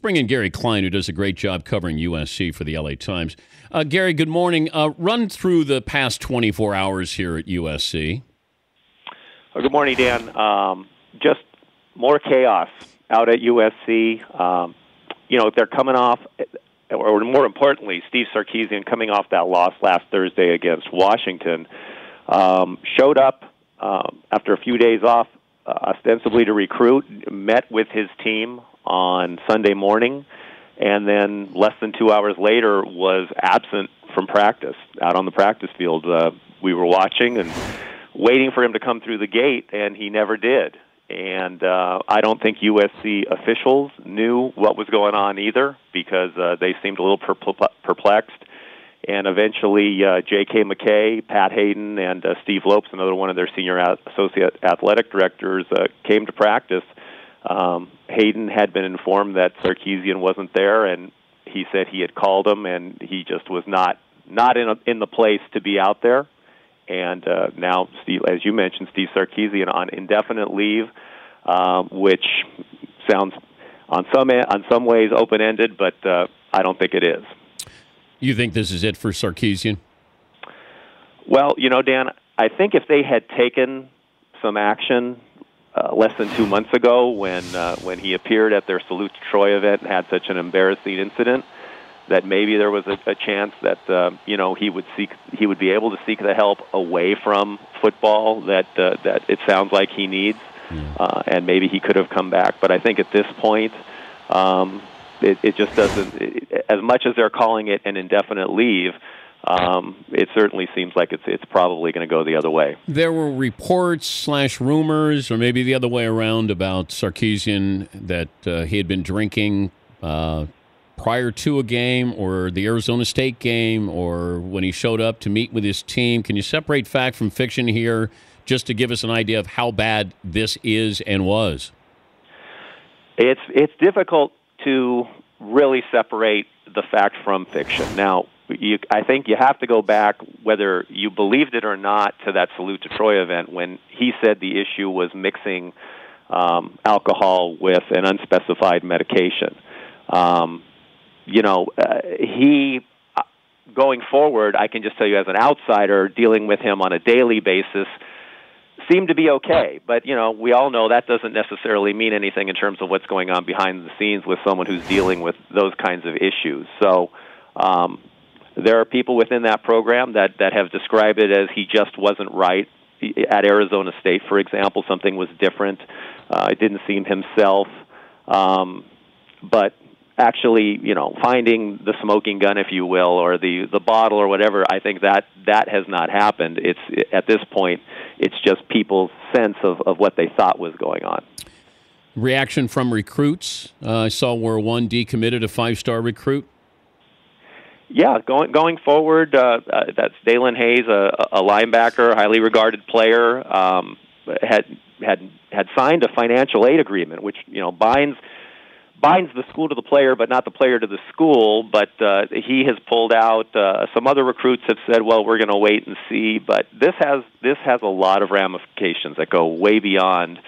bring in Gary Klein, who does a great job covering USC for the LA Times. Gary, good morning. Run through the past 24 hours here at USC. Well, good morning, Dan. Just more chaos out at USC. They're coming off, or more importantly, Steve Sarkisian coming off that loss last Thursday against Washington, showed up after a few days off, ostensibly to recruit, met with his team on Sunday morning, and then less than 2 hours later was absent from practice, out on the practice field. We were watching and waiting for him to come through the gate, and he never did. And I don't think USC officials knew what was going on either, because they seemed a little perplexed. And eventually, J.K. McKay, Pat Hayden, and Steve Lopes, another one of their senior associate athletic directors, came to practice. Hayden had been informed that Sarkisian wasn't there, and he said he had called him, and he just was not in the place to be out there. And now, Steve, as you mentioned, Steve Sarkisian on indefinite leave, which sounds on some ways open-ended, but I don't think it is. You think this is it for Sarkisian? Well, Dan, I think if they had taken some action less than 2 months ago when he appeared at their Salute to Troy event and had such an embarrassing incident, that maybe there was a chance that he would be able to seek the help away from football that it sounds like he needs, and maybe he could have come back. But I think at this point, it just doesn't. As much as they're calling it an indefinite leave, it certainly seems like it's probably going to go the other way. There were reports / rumors, or maybe the other way around, about Sarkisian that he had been drinking prior to a game or the Arizona State game or when he showed up to meet with his team. Can you separate fact from fiction here just to give us an idea of how bad this is and was? It's difficult to really separate the fact from fiction. Now, I think you have to go back, whether you believed it or not, to that Salute to Troy event when he said the issue was mixing alcohol with an unspecified medication. He, going forward, I can just tell you as an outsider dealing with him on a daily basis, seemed to be okay. But, we all know that doesn't necessarily mean anything in terms of what's going on behind the scenes with someone who's dealing with those kinds of issues. So there are people within that program that have described it as he just wasn't right. At Arizona State, for example, something was different. It didn't seem himself. But actually, finding the smoking gun, if you will, or the bottle or whatever, I think that has not happened. At this point, it's just people's sense of what they thought was going on. Reaction from recruits. I saw where one decommitted a 5-star recruit. Yeah, going forward, that's Dalen Hayes, a linebacker, highly regarded player, had signed a financial aid agreement, which binds the school to the player, but not the player to the school. But he has pulled out. Some other recruits have said, "Well, we're going to wait and see." But this has a lot of ramifications that go way beyond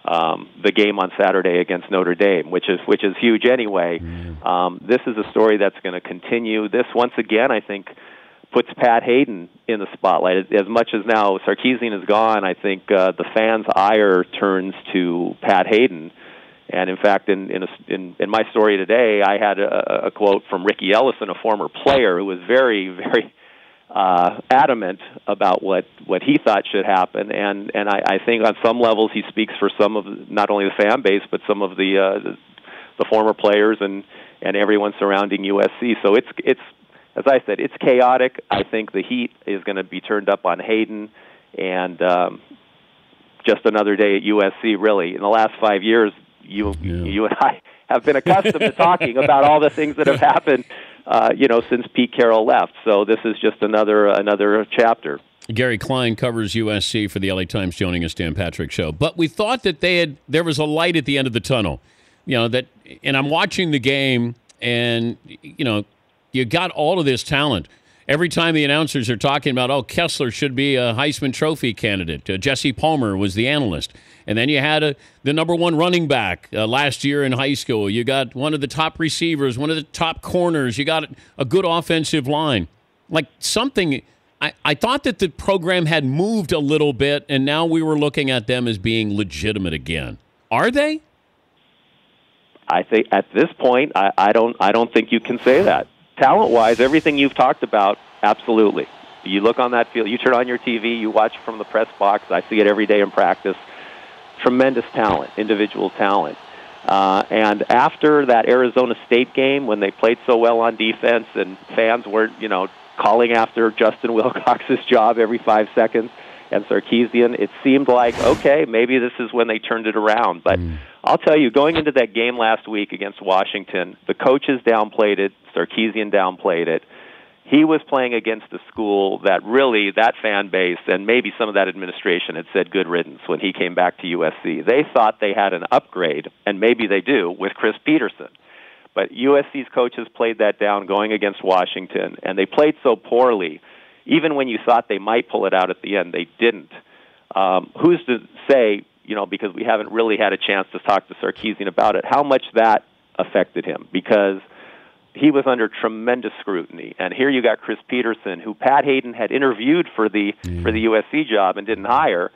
the game on Saturday against Notre Dame, which is huge anyway. This is a story that's going to continue. This once again, I think, puts Pat Hayden in the spotlight. As much as now Sarkisian is gone, I think the fans' ire turns to Pat Hayden. And in fact, in my story today, I had a quote from Ricky Ellison, a former player, who was very, very adamant about what he thought should happen. And I think on some levels he speaks for some of not only the fan base but some of the former players and everyone surrounding USC. So it's as I said, it's chaotic. I think the heat is going to be turned up on Hayden, and just another day at USC. Really, in the last 5 years. You and I have been accustomed to talking about all the things that have happened, since Pete Carroll left. So this is just another chapter. Gary Klein covers USC for the LA Times, joining us, Dan Patrick Show. But we thought that there was a light at the end of the tunnel. And I'm watching the game, and you got all of this talent. every time the announcers are talking about, oh, Kessler should be a Heisman Trophy candidate. Jesse Palmer was the analyst. And then you had the number one running back last year in high school. You got one of the top receivers, one of the top corners. You got a good offensive line. Like something, I thought that the program had moved a little bit, and now we were looking at them as being legitimate again. Are they? I think at this point, I don't think you can say that. Talent-wise, everything you've talked about, absolutely. You look on that field, you turn on your TV, you watch from the press box. I see it every day in practice. Tremendous talent, individual talent. And after that Arizona State game, when they played so well on defense and fans weren't, calling after Justin Wilcox's job every 5 seconds, and Sarkisian, it seemed like, okay, maybe this is when they turned it around. But I'll tell you, going into that game last week against Washington, the coaches downplayed it, Sarkisian downplayed it. He was playing against a school that really, that fan base and maybe some of that administration had said good riddance when he came back to USC. They thought they had an upgrade, and maybe they do, with Chris Peterson. But USC's coaches played that down going against Washington, and they played so poorly. Even when you thought they might pull it out at the end, they didn't. Who's to say, because we haven't really had a chance to talk to Sarkisian about it, how much that affected him? Because he was under tremendous scrutiny. And here you got Chris Peterson, who Pat Hayden had interviewed for the USC job and didn't hire,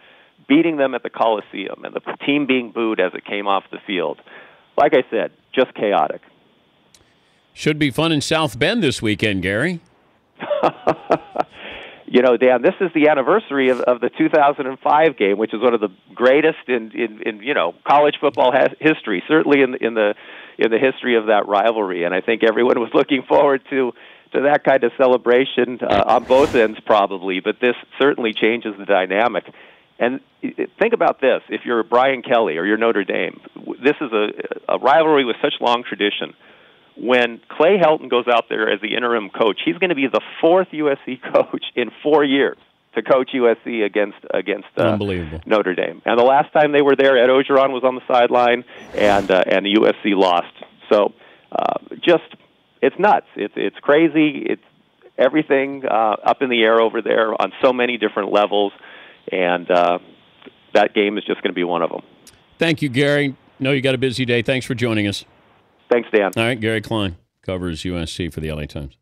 beating them at the Coliseum, and the team being booed as it came off the field. Like I said, just chaotic. Should be fun in South Bend this weekend, Gary. Dan, this is the anniversary of the 2005 game, which is one of the greatest in college football history, certainly in the history of that rivalry. And I think everyone was looking forward to that kind of celebration on both ends, probably. But this certainly changes the dynamic. And think about this: if you're Brian Kelly or you're Notre Dame, this is a rivalry with such long tradition. When Clay Helton goes out there as the interim coach, he's going to be the fourth USC coach in 4 years to coach USC against Notre Dame. And the last time they were there, Ed Ogeron was on the sideline, and the USC lost. So it's nuts. It's crazy. It's everything up in the air over there on so many different levels, and that game is just going to be one of them. Thank you, Gary. No, you got a busy day. Thanks for joining us. Thanks, Dan. All right, Gary Klein covers USC for the LA Times.